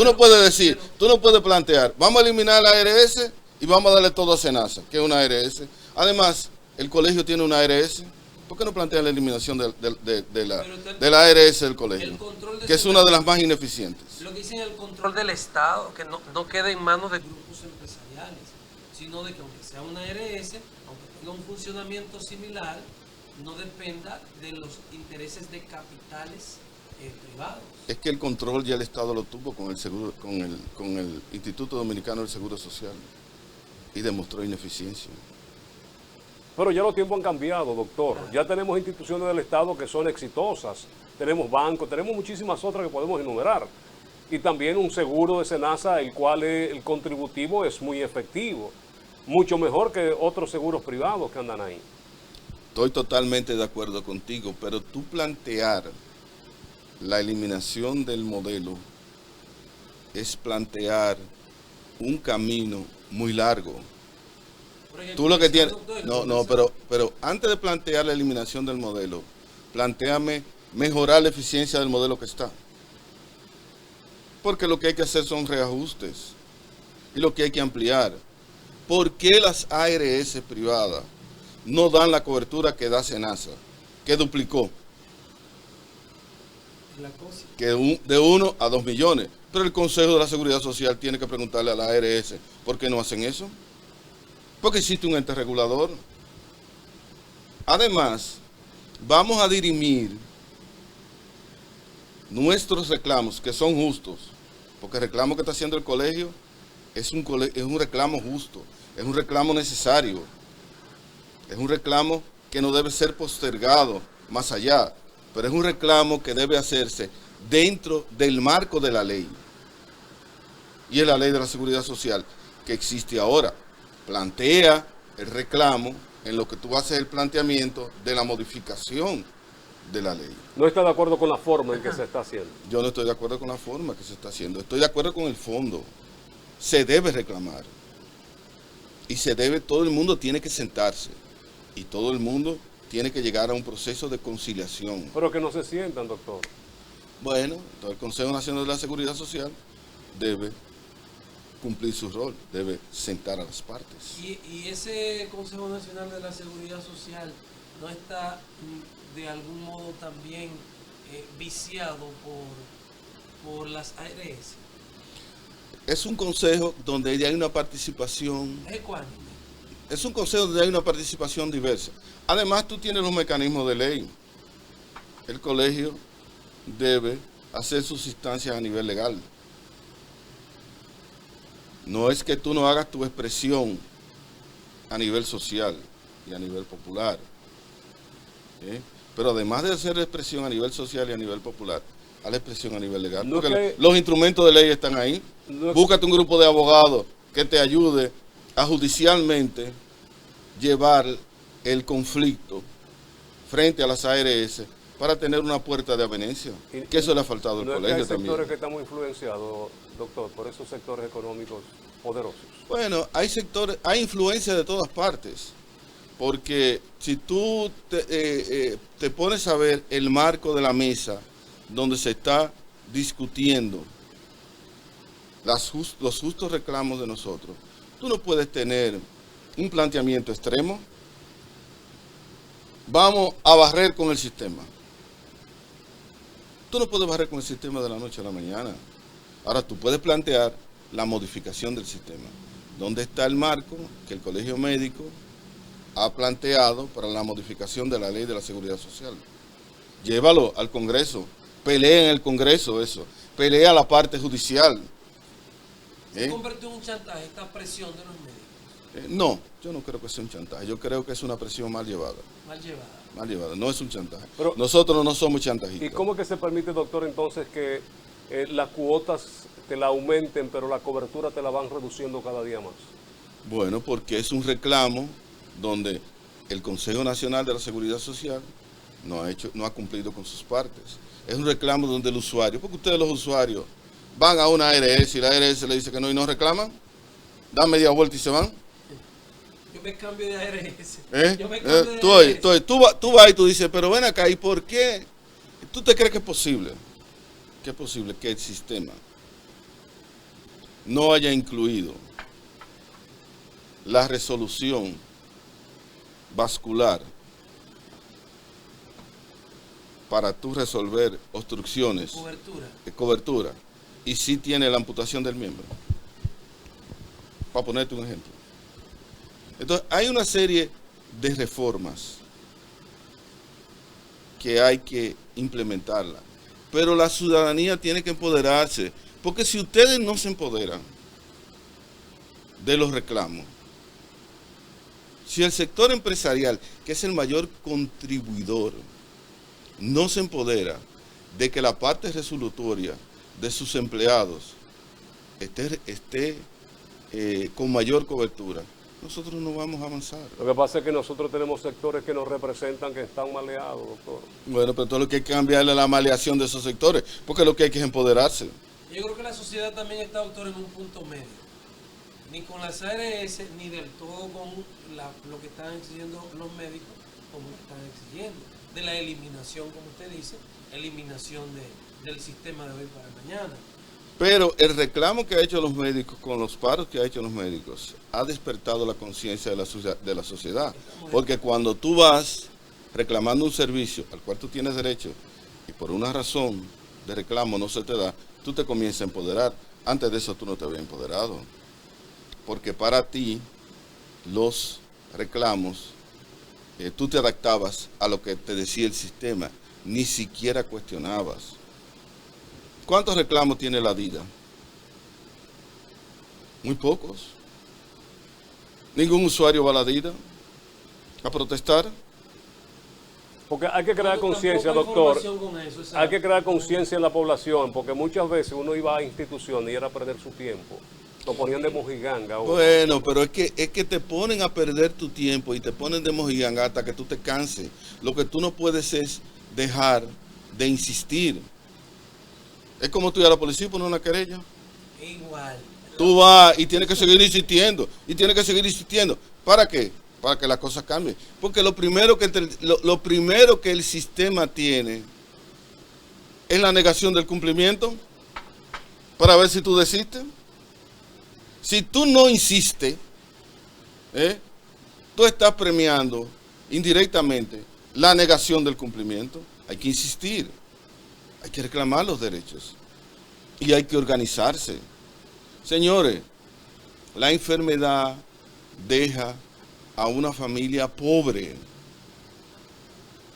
B: no puedes decir, tú no puedes plantear, vamos a eliminar la ARS y vamos a darle todo a SENASA, que es una ARS. Además, el colegio tiene una ARS. ¿Por qué no plantean la eliminación de la ARS del colegio? Que es una de las más ineficientes.
C: Lo que dicen el control del Estado, que no quede en manos de grupos empresariales, sino de que aunque sea una ARS, aunque tenga un funcionamiento similar, no dependa de los intereses de capitales privados.
B: Es que el control ya el Estado lo tuvo con el seguro, con el Instituto Dominicano del Seguro Social y demostró ineficiencia.
A: Pero ya los tiempos han cambiado, doctor. Ya tenemos instituciones del Estado que son exitosas. Tenemos bancos, tenemos muchísimas otras que podemos enumerar. Y también un seguro de SENASA, el cual el contributivo es muy efectivo. Mucho mejor que otros seguros privados que andan ahí.
B: Estoy totalmente de acuerdo contigo, pero tú plantear la eliminación del modelo es plantear un camino muy largo. Tú lo que tienes, pero antes de plantear la eliminación del modelo, plantéame mejorar la eficiencia del modelo que está. Porque lo que hay que hacer son reajustes y lo que hay que ampliar. ¿Por qué las ARS privadas no dan la cobertura que da SENASA, que duplicó? Que de 1 a 2 millones. Pero el Consejo de la Seguridad Social tiene que preguntarle a la ARS por qué no hacen eso. Porque existe un ente regulador. Además, vamos a dirimir nuestros reclamos, que son justos, porque el reclamo que está haciendo el colegio es un reclamo justo, es un reclamo necesario, es un reclamo que no debe ser postergado más allá, pero es un reclamo que debe hacerse dentro del marco de la ley. Y es la ley de la seguridad social que existe ahora. Plantea el reclamo en lo que tú haces el planteamiento de la modificación de la ley.
A: ¿No está de acuerdo con la forma en que se está haciendo?
B: Yo no estoy de acuerdo con la forma que se está haciendo. Estoy de acuerdo con el fondo. Se debe reclamar. Y todo el mundo tiene que sentarse. Y todo el mundo tiene que llegar a un proceso de conciliación.
A: Pero que no se sientan, doctor.
B: Bueno, entonces el Consejo Nacional de la Seguridad Social debe cumplir su rol, debe sentar a las partes.
C: Y ese Consejo Nacional de la Seguridad Social no está de algún modo también viciado por las ARS.
B: Es un consejo donde hay una participación.
C: ¿Es ecuánime?
B: Es un consejo donde hay una participación diversa. Además, tú tienes los mecanismos de ley. El colegio debe hacer sus instancias a nivel legal. No es que tú no hagas tu expresión a nivel social y a nivel popular. Pero además de hacer expresión a nivel social y a nivel popular, haz la expresión a nivel legal.
A: No
B: porque los instrumentos de ley están ahí. Búscate un grupo de abogados que te ayude a judicialmente llevar el conflicto frente a las ARS para tener una puerta de avenencia. Que eso le ha faltado al colegio
A: hay
B: también.
A: sectores que están muy influenciados, doctor, por esos sectores económicos poderosos.
B: Bueno, hay sectores, hay influencia de todas partes. Porque si tú te pones a ver el marco de la mesa donde se está discutiendo los justos reclamos de nosotros, tú no puedes tener un planteamiento extremo. Vamos a barrer con el sistema. Tú no puedes barrer con el sistema de la noche a la mañana. Ahora tú puedes plantear la modificación del sistema. ¿Dónde está el marco que el Colegio Médico ha planteado para la modificación de la ley de la seguridad social? Llévalo al Congreso, pelea en el Congreso eso, pelea la parte judicial.
C: ¿Se convirtió en un chantaje esta presión de los médicos?
B: No, yo no creo que sea un chantaje, yo creo que es una presión mal llevada.
C: Mal llevada.
B: Mal llevada, no es un chantaje.
A: Pero,
B: nosotros no somos chantajistas.
A: ¿Y cómo es que se permite, doctor, entonces que las cuotas te la aumenten, pero la cobertura te la van reduciendo cada día más?
B: Bueno, porque es un reclamo donde el Consejo Nacional de la Seguridad Social no ha cumplido con sus partes. Es un reclamo donde el usuario, porque ustedes los usuarios van a una ARS y la ARS le dice que no y no reclaman, dan media vuelta y se van.
C: Yo me cambio de ARS. Yo me cambio de ARS.
B: Tú vas y tú dices, pero ven acá, ¿y por qué? ¿Tú te crees que es posible? Que es posible que el sistema no haya incluido la resolución vascular para tú resolver obstrucciones, cobertura, y sí tiene la amputación del miembro, para ponerte un ejemplo. Entonces, hay una serie de reformas que hay que implementarla. pero la ciudadanía tiene que empoderarse, porque si ustedes no se empoderan de los reclamos, si el sector empresarial, que es el mayor contribuidor, no se empodera de que la parte resolutoria de sus empleados esté con mayor cobertura, nosotros no vamos a avanzar.
A: Lo que pasa es que nosotros tenemos sectores que nos representan que están maleados, doctor.
B: Bueno, pero todo lo que hay que cambiarle la maleación de esos sectores, porque lo que hay que es empoderarse.
C: Yo creo que la sociedad también está, doctor, en un punto medio. Ni con las ARS, ni del todo con lo que están exigiendo los médicos, como lo están exigiendo. De la eliminación, como usted dice, eliminación del sistema de hoy para mañana.
B: Pero el reclamo que ha hecho los médicos con los paros que ha hecho los médicos ha despertado la conciencia de la sociedad. Porque cuando tú vas reclamando un servicio al cual tú tienes derecho y por una razón de reclamo no se te da, tú te comienzas a empoderar. Antes de eso tú no te habías empoderado. Porque para ti los reclamos, tú te adaptabas a lo que te decía el sistema, ni siquiera cuestionabas. ¿Cuántos reclamos tiene la DIDA? Muy pocos. Ningún usuario va a la DIDA a protestar.
A: Porque hay que crear conciencia, doctor. Hay que crear conciencia en la población, porque muchas veces uno iba a instituciones y era perder su tiempo. Lo ponían de mojiganga.
B: Bueno, pero es que te ponen a perder tu tiempo y te ponen de mojiganga hasta que tú te canses. Lo que tú no puedes es dejar de insistir. Es como tú ir a la policía y poner una querella.
C: Igual.
B: Tú vas y tienes que seguir insistiendo. Y tienes que seguir insistiendo. ¿Para qué? Para que las cosas cambien. Porque lo primero que el sistema tiene es la negación del cumplimiento. Para ver si tú desistes. Si tú no insistes, tú estás premiando indirectamente la negación del cumplimiento. Hay que insistir. Hay que reclamar los derechos y hay que organizarse. Señores, la enfermedad deja a una familia pobre.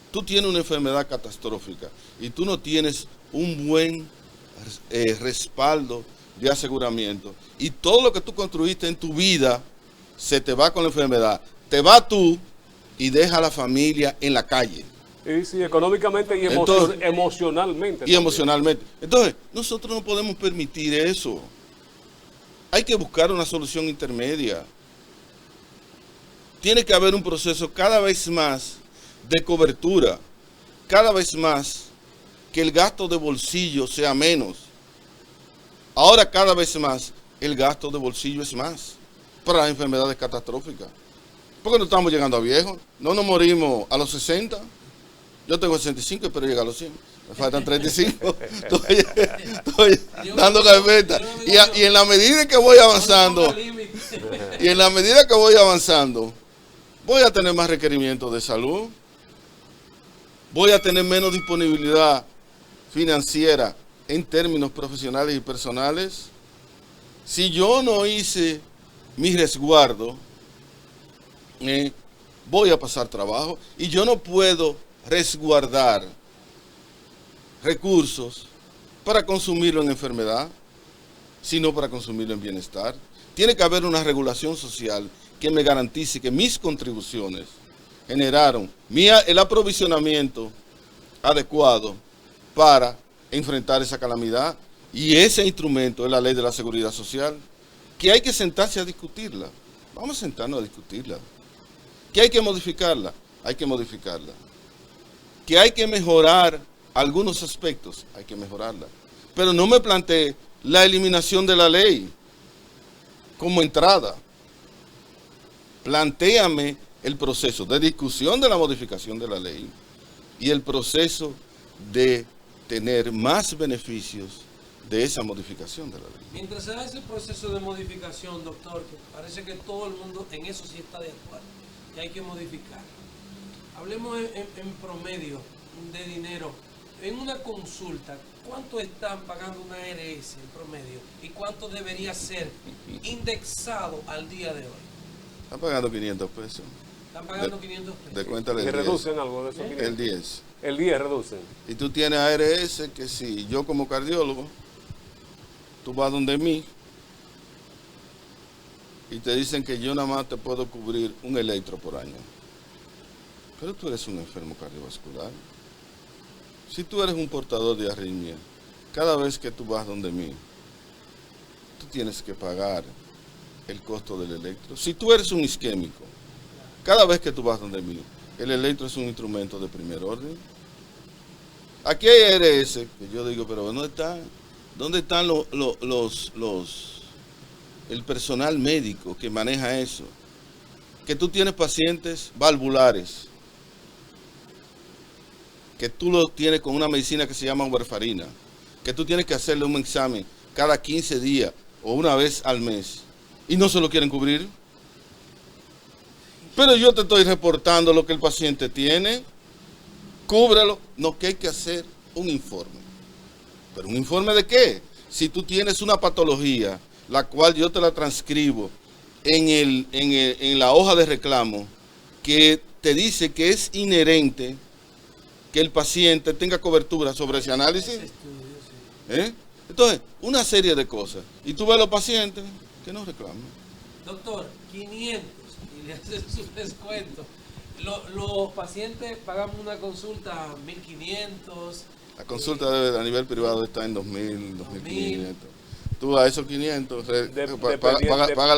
B: Tú tienes una enfermedad catastrófica y tú no tienes un buen respaldo de aseguramiento y todo lo que tú construiste en tu vida se te va con la enfermedad. Te va tú y deja a la familia en la calle.
A: Y sí, económicamente y emocionalmente.
B: Y emocionalmente. Entonces, nosotros no podemos permitir eso. Hay que buscar una solución intermedia. Tiene que haber un proceso cada vez más de cobertura, cada vez más que el gasto de bolsillo sea menos. Ahora cada vez más el gasto de bolsillo es más para las enfermedades catastróficas. Porque no estamos llegando a viejos, no nos morimos a los 60. Yo tengo 65 y espero llegar a los 100. Me faltan 35. Estoy dando carpeta. Y en la medida que voy avanzando, voy a tener más requerimientos de salud. Voy a tener menos disponibilidad financiera en términos profesionales y personales. Si yo no hice mi resguardo, voy a pasar trabajo. Y yo no puedo resguardar recursos para consumirlo en enfermedad, sino para consumirlo en bienestar. Tiene que haber una regulación social que me garantice que mis contribuciones generaron el aprovisionamiento adecuado para enfrentar esa calamidad. Y ese instrumento es la ley de la seguridad social, que hay que sentarse a discutirla. Vamos a sentarnos a discutirla. ¿Que hay que modificarla? Hay que modificarla. Que hay que mejorar algunos aspectos, hay que mejorarla. Pero no me plantee la eliminación de la ley como entrada. Plantéame el proceso de discusión de la modificación de la ley y el proceso de tener más beneficios de esa modificación de la ley.
C: Mientras se da ese proceso de modificación, doctor, que parece que todo el mundo en eso sí está de acuerdo, que hay que modificar. Hablemos en promedio de dinero. En una consulta, ¿cuánto están pagando una ARS en promedio? ¿Y cuánto debería ser indexado al día de hoy?
B: Están pagando 500 pesos.
C: Están pagando 500 pesos.
B: Descuéntale
A: Y
B: el 10.
A: reducen algo de esos 500.
B: El 10.
A: El 10 reducen.
B: Y tú tienes ARS que si yo como cardiólogo, tú vas donde mí y te dicen que yo nada más te puedo cubrir un electro por año. Pero tú eres un enfermo cardiovascular. Si tú eres un portador de arritmia, cada vez que tú vas donde mí, tú tienes que pagar el costo del electro. Si tú eres un isquémico, cada vez que tú vas donde mí, el electro es un instrumento de primer orden. Aquí hay ARS, que yo digo, pero ¿dónde está? ¿Dónde están el personal médico que maneja eso? Que tú tienes pacientes valvulares, que tú lo tienes con una medicina que se llama warfarina, que tú tienes que hacerle un examen cada 15 días o una vez al mes, y no se lo quieren cubrir. Pero yo te estoy reportando lo que el paciente tiene, cúbrelo. No, que hay que hacer un informe. ¿Pero un informe de qué? Si tú tienes una patología, la cual yo te la transcribo en la hoja de reclamo, que te dice que es inherente que el paciente tenga cobertura sobre ese análisis. Entonces, una serie de cosas. Y tú ves los pacientes que no reclaman.
C: Doctor, 500 y le hacen su descuento. Los pacientes pagan una consulta 1.500.
B: La consulta a nivel privado está en 2.000, 2.500. Tú a esos 500,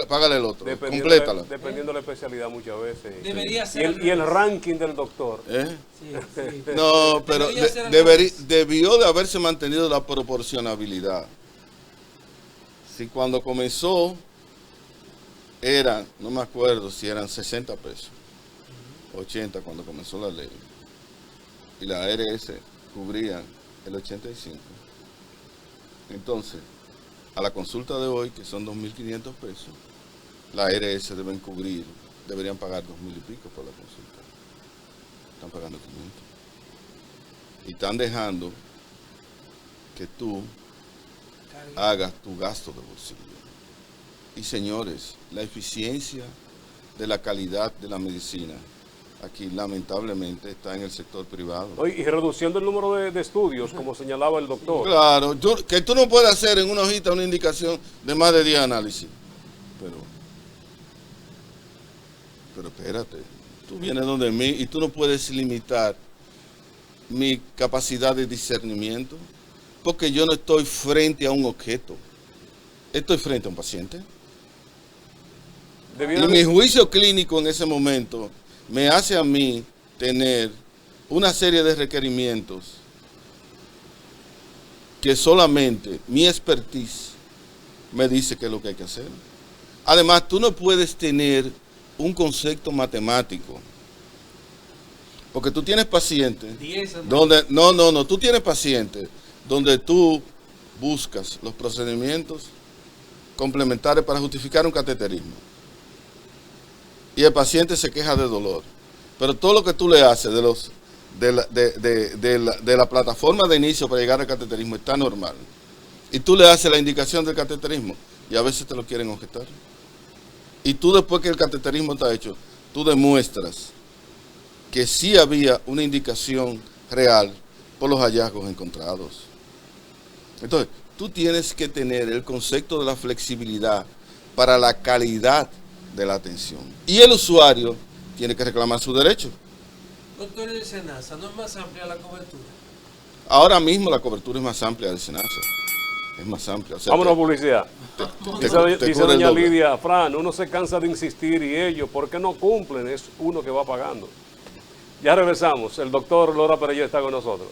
B: págale el otro, complétala.
A: Dependiendo de la especialidad muchas veces.
C: Debería ser.
A: Y el ranking del doctor.
C: Sí.
B: No, pero debió de haberse mantenido la proporcionabilidad. Si cuando comenzó eran, no me acuerdo si eran 60 pesos, 80 cuando comenzó la ley, y la ARS cubría el 85. Entonces, a la consulta de hoy, que son 2.500 pesos, la ARS deberían pagar 2.000 y pico por la consulta. Están pagando 500. Y están dejando que tú hagas tu gasto de bolsillo. Y señores, la eficiencia de la calidad de la medicina aquí lamentablemente está en el sector privado.
A: Y reduciendo el número de estudios, como señalaba el doctor.
B: Claro, que tú no puedes hacer en una hojita una indicación de más de 10 análisis. Pero espérate, tú vienes donde mí y tú no puedes limitar mi capacidad de discernimiento, porque yo no estoy frente a un objeto, estoy frente a un paciente. Y mi juicio clínico en ese momento me hace a mí tener una serie de requerimientos que solamente mi expertise me dice qué es lo que hay que hacer. Además, tú no puedes tener un concepto matemático, porque tú tienes pacientes donde, tú tienes pacientes donde tú buscas los procedimientos complementarios para justificar un cateterismo. Y el paciente se queja de dolor. Pero todo lo que tú le haces de la plataforma de inicio para llegar al cateterismo está normal. Y tú le haces la indicación del cateterismo y a veces te lo quieren objetar. Y tú, después que el cateterismo está hecho, tú demuestras que sí había una indicación real por los hallazgos encontrados. Entonces, tú tienes que tener el concepto de la flexibilidad para la calidad de la atención. Y el usuario tiene que reclamar su derecho.
C: Doctor, el SENASA, ¿no es más amplia la cobertura?
B: Ahora mismo la cobertura es más amplia del SENASA. Es más amplia. O sea,
A: vámonos a publicidad. Dice
B: cubre el
A: doña
B: doble.
A: Lidia, Fran, uno se cansa de insistir y ellos, ¿por qué no cumplen? Es uno que va pagando. Ya regresamos. El doctor Lora Pereyra está con nosotros.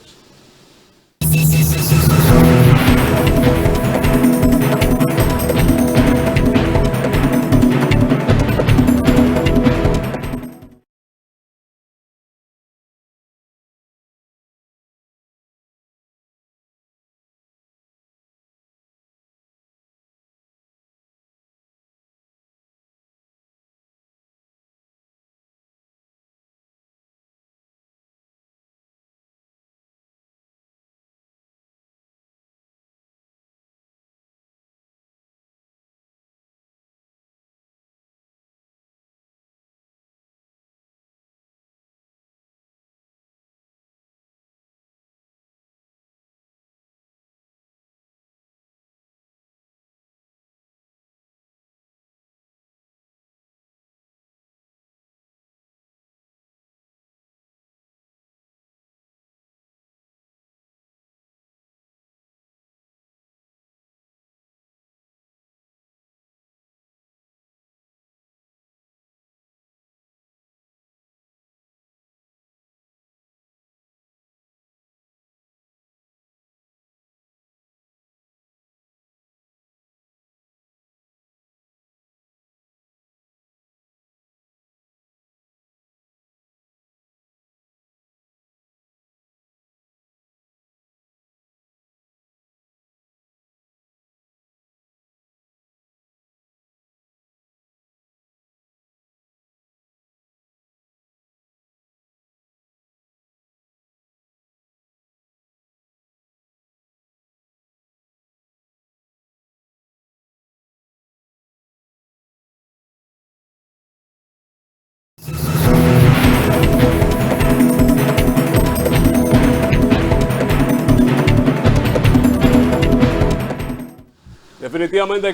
A: Definitivamente hay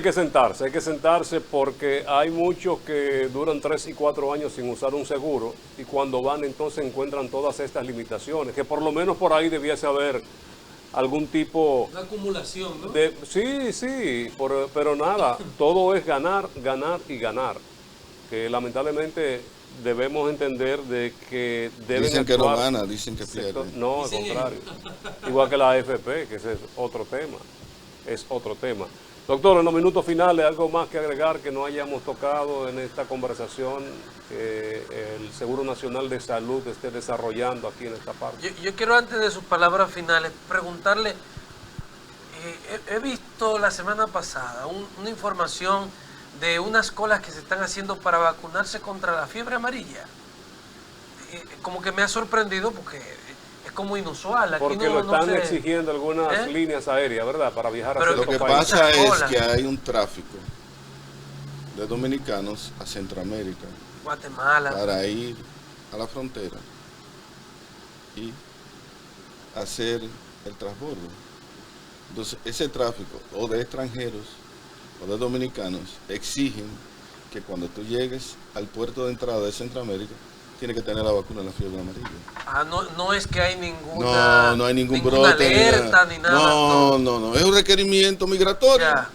A: que sentarse porque hay muchos que duran 3 y 4 años sin usar un seguro y cuando van entonces encuentran todas estas limitaciones, que por lo menos por ahí debiese haber algún tipo
C: Una acumulación, ¿no?
A: de... Sí, pero nada, todo es ganar, ganar y ganar, que lamentablemente debemos entender de que deben
B: Dicen que no
A: actuar
B: gana, dicen que
A: sector-
B: pierde.
A: No, al
C: Dicen
A: contrario. Igual que la AFP, que ese es otro tema. Es otro tema. Doctor, en los minutos finales, ¿algo más que agregar que no hayamos tocado en esta conversación que el Seguro Nacional de Salud esté desarrollando aquí en esta parte?
C: Yo quiero, antes de sus palabras finales, preguntarle, he visto la semana pasada una información de unas colas que se están haciendo para vacunarse contra la fiebre amarilla. Como que me ha sorprendido porque es como inusual. Aquí
A: Porque
C: no,
A: lo están
C: no se-
A: exigiendo algunas líneas aéreas, ¿verdad? Para viajar
C: Pero
A: a
B: Lo
A: ciertos
B: que
A: países.
B: pasa es
C: Cola.
B: que hay un tráfico de dominicanos a Centroamérica
C: Guatemala.
B: para ir a la frontera y hacer el transbordo. Entonces, ese tráfico, o de extranjeros o de dominicanos, exigen que cuando tú llegues al puerto de entrada de Centroamérica, tienes que tener la vacuna de la fiebre amarilla.
C: No es que hay ninguna,
B: No hay ningún
C: ninguna
B: brote.
C: alerta ni nada.
B: No. Es un requerimiento migratorio
C: Ya.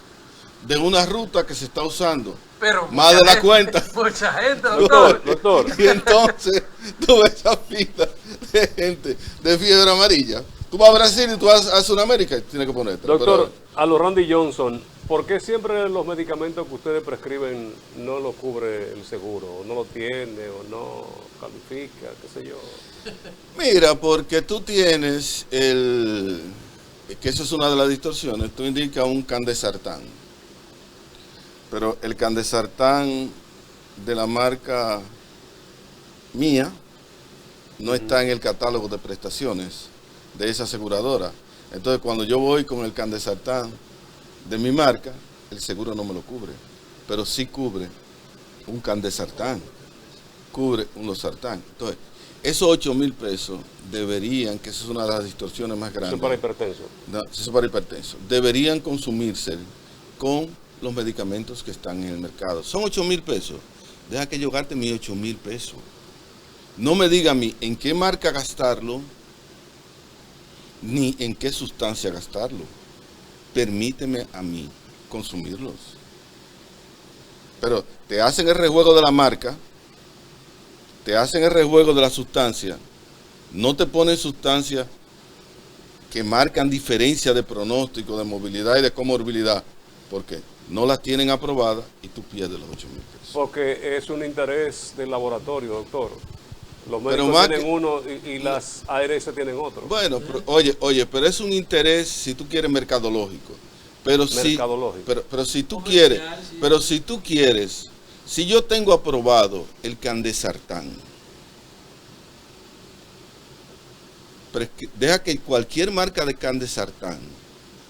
B: de una ruta que se está usando.
C: Pero
B: Más
C: mucha
B: de la
C: gente-
B: cuenta.
C: Mucha gente,
A: Doctor,
C: doctor.
A: doctor,
B: Y entonces tú ves esa fila de gente de fiebre amarilla. Tú vas a Brasil y tú vas a Sudamérica y tienes que ponerte.
A: doctor, a los Randy Johnson, ¿por qué siempre los medicamentos que ustedes prescriben no lo cubre el seguro? ¿O no lo tiene o no califica, qué sé yo?
B: Mira, porque tú tienes que eso es una de las distorsiones, tú indicas un candesartán. Pero el candesartán de la marca mía no está en el catálogo de prestaciones de esa aseguradora. Entonces, cuando yo voy con el candesartán de mi marca, el seguro no me lo cubre, pero sí cubre un candesartán, cubre un losartán. Entonces, esos 8,000 pesos deberían, que esa es una de las distorsiones más
A: Eso
B: grandes.
A: para hipertenso.
B: No, eso es para hipertenso. Deberían consumirse con los medicamentos que están en el mercado. Son 8,000 pesos. Deja que yo gaste mis 8,000 pesos. No me diga a mí en qué marca gastarlo, ni en qué sustancia gastarlo. Permíteme a mí consumirlos. Pero te hacen el rejuego de la marca, te hacen el rejuego de la sustancia, no te ponen sustancias que marcan diferencia de pronóstico, de movilidad y de comorbilidad, porque no las tienen aprobadas y tú pierdes los 8,000 pesos.
A: Porque es un interés del laboratorio, doctor. Los
B: Pero
A: médicos
B: más
A: tienen
B: que-
A: uno y las ARS tienen otro.
B: Bueno, pero, oye, pero es un interés, si tú quieres, mercadológico. Pero si,
A: Mercadológico.
B: pero si tú
C: Comercial,
B: quieres,
C: sí.
B: pero si tú quieres, si yo tengo aprobado el candesartán, pero es que deja que cualquier marca de candesartán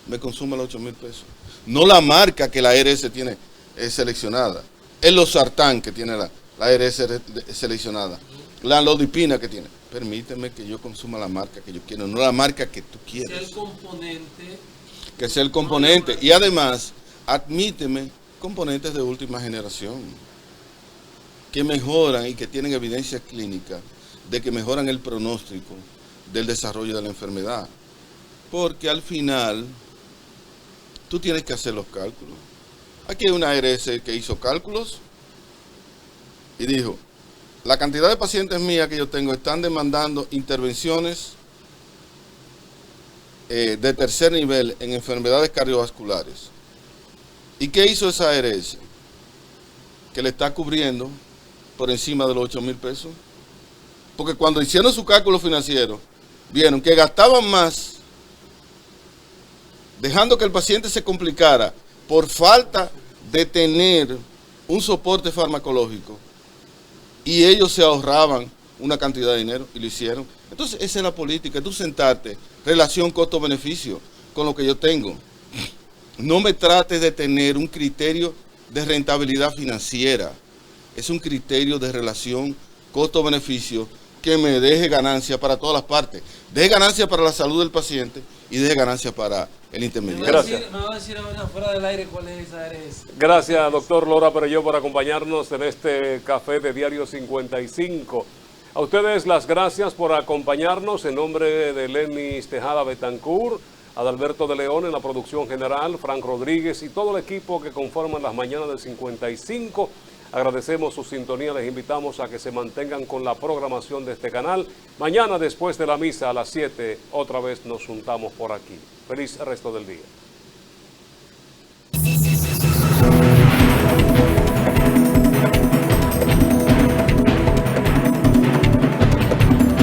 B: me consuma los 8,000 pesos. No la marca que la ARS tiene seleccionada. Es los sartán que tiene la ARS seleccionada. La lodipina que tiene. Permíteme que yo consuma la marca que yo quiero, no la marca que tú
C: Sea
B: quieres.
C: el componente.
B: Que sea el componente. Y además, admíteme componentes de última generación que mejoran y que tienen evidencia clínica de que mejoran el pronóstico del desarrollo de la enfermedad. Porque al final, tú tienes que hacer los cálculos. Aquí hay una ARS que hizo cálculos y dijo, la cantidad de pacientes mías que yo tengo están demandando intervenciones de tercer nivel en enfermedades cardiovasculares. ¿Y qué hizo esa ARS? Que le está cubriendo por encima de los 8,000 pesos. Porque cuando hicieron su cálculo financiero, vieron que gastaban más dejando que el paciente se complicara por falta de tener un soporte farmacológico y ellos se ahorraban una cantidad de dinero y lo hicieron. Entonces esa es la política, tú sentarte, relación costo-beneficio con lo que yo tengo. No me trates de tener un criterio de rentabilidad financiera, es un criterio de relación costo-beneficio que me deje ganancia para todas las partes, deje ganancia para la salud del paciente y deje ganancia para el intermediario.
A: Gracias.
C: Me va a decir ahora fuera del aire cuál es esa área.
A: Gracias, doctor Lora Perelló, por acompañarnos en este café de Diario 55. A ustedes las gracias por acompañarnos en nombre de Lenis Tejada Betancourt, Adalberto de León en la producción general, Frank Rodríguez y todo el equipo que conforman las mañanas del 55. Agradecemos su sintonía, les invitamos a que se mantengan con la programación de este canal. Mañana después de la misa a las 7 otra vez nos juntamos por aquí. Feliz resto del día.